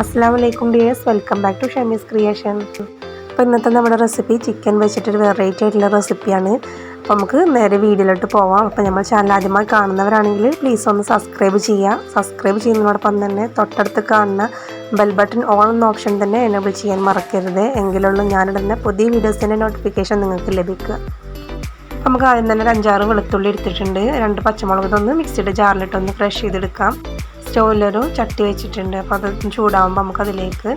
Assalamualaikum dears, welcome back to Shami's Creation. അപ്പോൾ ഇന്നത്തെ നമ്മുടെ റെസിപ്പി ചിക്കൻ വെച്ചിട്ടൊരു വെറൈറ്റി ആയിട്ടുള്ള റെസിപ്പിയാണ്. അപ്പോൾ നമുക്ക് നേരെ വീഡിയോയിലോട്ട് പോവാം. അപ്പോൾ നമ്മൾ ചാനൽ ആദ്യമായി കാണുന്നവരാണെങ്കിൽ പ്ലീസ് ഒന്ന് സബ്സ്ക്രൈബ് ചെയ്യുക. സബ്സ്ക്രൈബ് ചെയ്യുന്നതോടൊപ്പം തന്നെ തൊട്ടടുത്ത് കാണുന്ന ബെൽ ബട്ടൺ ഓൺ എന്ന ഓപ്ഷൻ തന്നെ എനേബിൾ ചെയ്യാൻ മറക്കരുത്. എങ്കിലുള്ള ഞാനിടുന്ന പുതിയ വീഡിയോസിൻ്റെ നോട്ടിഫിക്കേഷൻ നിങ്ങൾക്ക് ലഭിക്കുക. നമുക്ക് ആദ്യം തന്നെ ഒരു 5-6 വെളുത്തുള്ളി എടുത്തിട്ടുണ്ട്. 2 പച്ചമുളക് ഇതൊന്ന് മിക്സിയുടെ ജാറിലിട്ടൊന്ന് ഫ്രഷ് ചെയ്തെടുക്കാം. സ്റ്റൗവിലൊരു ചട്ടി വെച്ചിട്ടുണ്ട്. അപ്പോൾ അത് ചൂടാകുമ്പോൾ നമുക്കതിലേക്ക്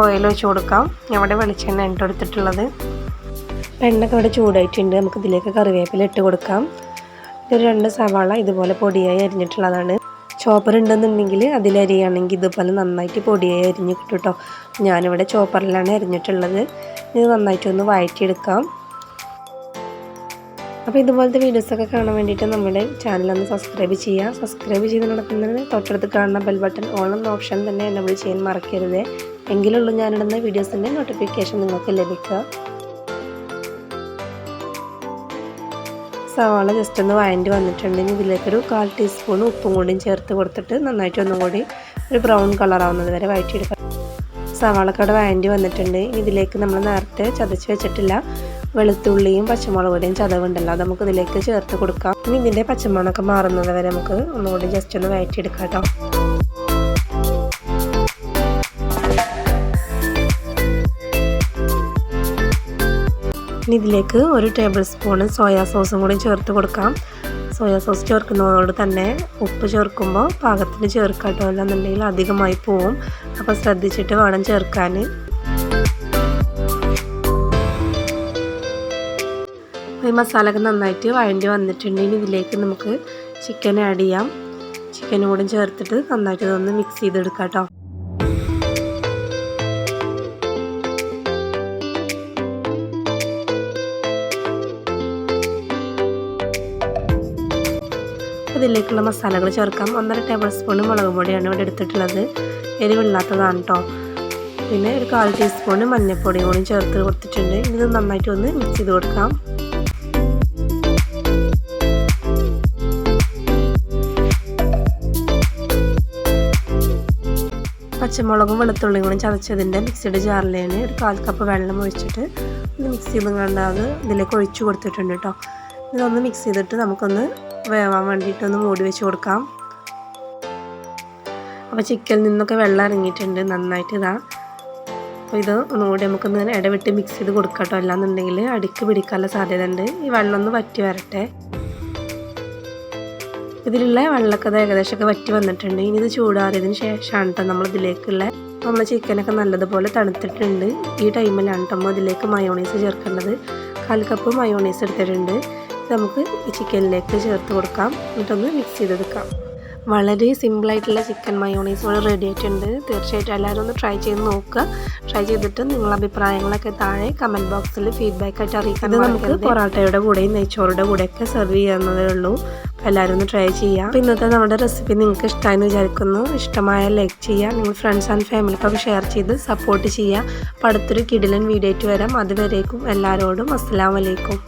ഓയിൽ ഒഴിച്ച് കൊടുക്കാം. ഇവിടെ വെളിച്ചെണ്ണ എടുത്തിട്ടുള്ളത്. എണ്ണയൊക്കെ ഇവിടെ ചൂടായിട്ടുണ്ട്. നമുക്കിതിലേക്ക് കറിവേപ്പില ഇട്ട് കൊടുക്കാം. ഒരു 2 സവാള ഇതുപോലെ പൊടിയായി അരിഞ്ഞിട്ടുള്ളതാണ്. ചോപ്പർ ഉണ്ടെന്നുണ്ടെങ്കിൽ അതിലരിയാണെങ്കിൽ ഇതുപോലെ നന്നായിട്ട് പൊടിയായി അരിഞ്ഞ് കിട്ടും കേട്ടോ. ഞാനിവിടെ ചോപ്പറിലാണ് അരിഞ്ഞിട്ടുള്ളത്. ഇത് നന്നായിട്ടൊന്ന് വഴറ്റിയെടുക്കാം. അപ്പോൾ ഇതുപോലത്തെ വീഡിയോസൊക്കെ കാണാൻ വേണ്ടിയിട്ട് നമ്മുടെ ചാനലൊന്ന് സബ്സ്ക്രൈബ് ചെയ്യുക. സബ്സ്ക്രൈബ് ചെയ്യുന്നതോടൊപ്പം തന്നെ തൊട്ടടുത്ത് കാണുന്ന ബെൽ ബട്ടൺ ഓൺ എന്ന ഓപ്ഷൻ തന്നെ എനേബിൾ ചെയ്യാൻ മറക്കരുത്. എങ്കിലുള്ളൂ ഞാനിടുന്ന വീഡിയോസിൻ്റെ നോട്ടിഫിക്കേഷൻ നിങ്ങൾക്ക് ലഭിക്കുക. സവാള ജസ്റ്റ് ഒന്ന് വഴണ്ടി വന്നിട്ടുണ്ടെങ്കിൽ ഇതിലേക്കൊരു 1/4 ടീസ്പൂൺ ഉപ്പും കൂടിയും ചേർത്ത് കൊടുത്തിട്ട് നന്നായിട്ട് ഒന്നും കൂടി ഒരു ബ്രൗൺ കളറാവുന്നത് വരെ വഴറ്റിയെടുക്കാം. സവാളക്കട വഴണ്ടി വന്നിട്ടുണ്ട്. ഇതിലേക്ക് നമ്മൾ നേരത്തെ ചതച്ച് വെച്ചിട്ടില്ല വെളുത്തുള്ളിയും പച്ചമുളകുടെയും ചതവുണ്ടല്ലോ, അത് നമുക്ക് ഇതിലേക്ക് ചേർത്ത് കൊടുക്കാം. ഇനി ഇതിൻ്റെ പച്ചമുളകൊക്കെ മാറുന്നത് വരെ നമുക്ക് ഒന്നുകൂടി ജസ്റ്റ് ഒന്ന് വഴറ്റിയെടുക്കാം കേട്ടോ. ഇനി ഇതിലേക്ക് 1 ടേബിൾ സ്പൂൺ സോയാ സോസും കൂടി ചേർത്ത് കൊടുക്കാം. സോയാ സോസ് ചേർക്കുന്നതോട് തന്നെ ഉപ്പ് ചേർക്കുമ്പോൾ പാകത്തിന് ചേർക്കാം കേട്ടോ, അല്ലാന്നുണ്ടെങ്കിൽ അധികമായി പോവും. അപ്പോൾ ശ്രദ്ധിച്ചിട്ട് വേണം ചേർക്കാൻ. ഈ മസാലയൊക്കെ നന്നായിട്ട് വഴണ്ടി വന്നിട്ടുണ്ടെങ്കിൽ ഇതിലേക്ക് നമുക്ക് ചിക്കൻ ആഡ് ചെയ്യാം. ചിക്കനും കൂടി ചേർത്തിട്ട് നന്നായിട്ട് ഇതൊന്ന് മിക്സ് ചെയ്തെടുക്കാം കേട്ടോ. ഇതിലേക്കുള്ള മസാലകൾ ചേർക്കാം. 1.5 ടേബിൾ സ്പൂൺ മുളക് പൊടിയാണ് ഇവിടെ എടുത്തിട്ടുള്ളത്. എരിവില്ലാത്തതാണ് കേട്ടോ. പിന്നെ ഒരു 1/4 ടീസ്പൂൺ മഞ്ഞൾപ്പൊടിയും കൂടി ചേർത്ത് കൊടുത്തിട്ടുണ്ട്. ഇത് നന്നായിട്ട് ഒന്ന് മിക്സ് ചെയ്ത് കൊടുക്കാം. പച്ചമുളകും വെളുത്തുള്ളിയും കൂടി ചതച്ചതിൻ്റെ മിക്സിയുടെ ജാറിലാണ് ഒരു 1/4 കപ്പ് വെള്ളം ഒഴിച്ചിട്ട് ഇത് മിക്സ് ചെയ്ത് കണ്ടാൽ ഇതിലേക്ക് ഒഴിച്ചു കൊടുത്തിട്ടുണ്ട് കേട്ടോ. ഇതൊന്ന് മിക്സ് ചെയ്തിട്ട് നമുക്കൊന്ന് വേവാൻ വേണ്ടിയിട്ടൊന്ന് മൂടി വെച്ച് കൊടുക്കാം. അപ്പോൾ ചിക്കനിൽ നിന്നൊക്കെ വെള്ളം ഇറങ്ങിയിട്ടുണ്ട് നന്നായിട്ട് ഇതാ. അപ്പോൾ ഇത് ഒന്നുകൂടി നമുക്കൊന്ന് ഇടവിട്ട് മിക്സ് ചെയ്ത് കൊടുക്കാം കേട്ടോ, അല്ലാന്നുണ്ടെങ്കിൽ അടിക്ക് പിടിക്കാനുള്ള സാധ്യത ഉണ്ട്. ഈ വെള്ളം ഒന്ന് വറ്റി വരട്ടെ. ഇതിലുള്ള വെള്ളമൊക്കെ ഏകദേശമൊക്കെ വറ്റി വന്നിട്ടുണ്ട്. ഇനി ഇത് ചൂടാറിയതിന് ശേഷമാണ് കേട്ടോ നമ്മളിതിലേക്കുള്ള ചിക്കനൊക്കെ നല്ലതുപോലെ തണുത്തിട്ടുണ്ട്. ഈ ടൈമിലാണ് കേട്ടോ ഇതിലേക്ക് മയോണൈസ് ചേർക്കേണ്ടത്. 1/4 കപ്പ് മയോണൈസ് എടുത്തിട്ടുണ്ട്. നമുക്ക് ഈ ചിക്കനിലേക്ക് ചേർത്ത് കൊടുക്കാം. എന്നിട്ടൊന്ന് മിക്സ് ചെയ്തെടുക്കാം. വളരെ സിമ്പിളായിട്ടുള്ള ചിക്കൻ മയോണൈസ് ഇവിടെ റെഡി ആയിട്ടുണ്ട്. തീർച്ചയായിട്ടും എല്ലാവരും ഒന്ന് ട്രൈ ചെയ്ത് നോക്കുക. ട്രൈ ചെയ്തിട്ട് നിങ്ങളുടെ അഭിപ്രായങ്ങളൊക്കെ താഴെ കമൻറ്റ് ബോക്സിൽ ഫീഡ്ബാക്ക് അറിയിക്കാം. ഇത് നമുക്ക് പൊറോട്ടയുടെ കൂടെയും നെയ്ച്ചോറുടെ കൂടെയൊക്കെ സെർവ് ചെയ്യാവുന്നതേ ഉള്ളൂ. അപ്പോൾ എല്ലാവരും ഒന്ന് ട്രൈ ചെയ്യാം. അപ്പോൾ ഇന്നത്തെ നമ്മുടെ റെസിപ്പി നിങ്ങൾക്ക് ഇഷ്ടമായെന്ന് വിചാരിക്കുന്നു. ഇഷ്ടമായ ലൈക്ക് ചെയ്യുക. നിങ്ങൾ ഫ്രണ്ട്സ് ആൻഡ് ഫാമിലിക്കൊക്കെ ഷെയർ ചെയ്ത് സപ്പോർട്ട് ചെയ്യുക. അപ്പോൾ അടുത്തൊരു കിടിലൻ വീഡിയോ ആയിട്ട് വരാം. അതുവരേക്കും എല്ലാവരോടും അസ്സലാമു അലൈക്കും.